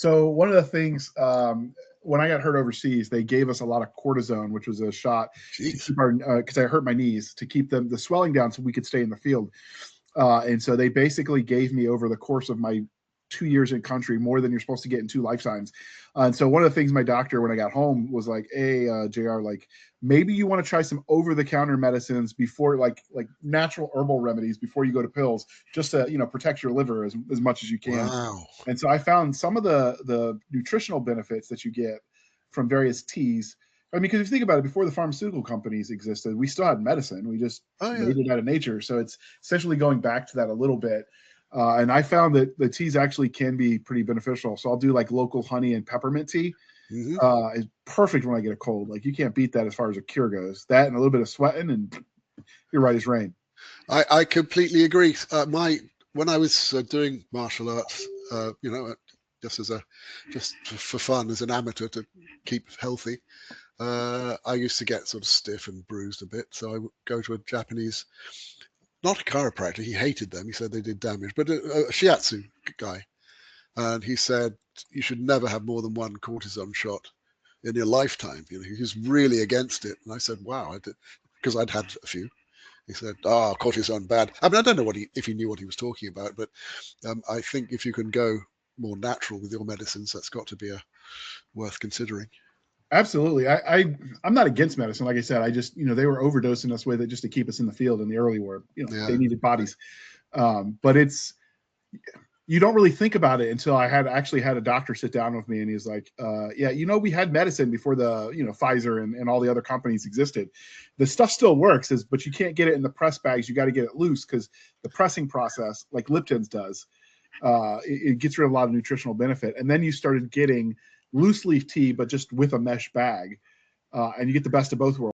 So one of the things when I got hurt overseas, they gave us a lot of cortisone, which was a shot to Jeez. keep our because I hurt my knees to keep the swelling down so we could stay in the field. And so they basically gave me over the course of my 2 years in country more than you're supposed to get in two lifetimes. And so one of the things my doctor when I got home was like, "Hey, Jr., like maybe you want to try some over-the-counter medicines before, like natural herbal remedies before you go to pills, just to protect your liver as much as you can." Wow. And so I found some of the nutritional benefits that you get from various teas. I mean, because if you think about it, before the pharmaceutical companies existed, we still had medicine. We just Oh yeah. made it out of nature. So it's essentially going back to that a little bit. And I found that the teas actually can be pretty beneficial. So I'll do like local honey and peppermint tea. Hmm. It's perfect when I get a cold. Like you can't beat that as far as a cure goes. That and a little bit of sweating, and you're right as rain. I completely agree. When I was doing martial arts, just as a just for fun as an amateur to keep healthy, I used to get sort of stiff and bruised a bit. So I would go to a Japanese, not a chiropractor. He hated them. He said they did damage, but a shiatsu guy, and he said you should never have more than one cortisone shot in your lifetime. He was really against it, and I said, "Wow," because I'd had a few. He said, "Ah, oh, cortisone bad." I mean, I don't know if he knew what he was talking about, but I think if you can go more natural with your medicines, that's got to be worth considering. Absolutely. I'm not against medicine. Like I said, I just they were overdosing us with it just to keep us in the field in the early war. They Yeah. needed bodies. But it's you don't really think about it until I had actually had a doctor sit down with me and he's like, yeah, we had medicine before the Pfizer and all the other companies existed. The stuff still works, but you can't get it in the press bags. You got to get it loose because the pressing process, like Lipton's does, it gets rid of a lot of nutritional benefit. And then you started getting loose leaf tea, but just with a mesh bag, and you get the best of both worlds.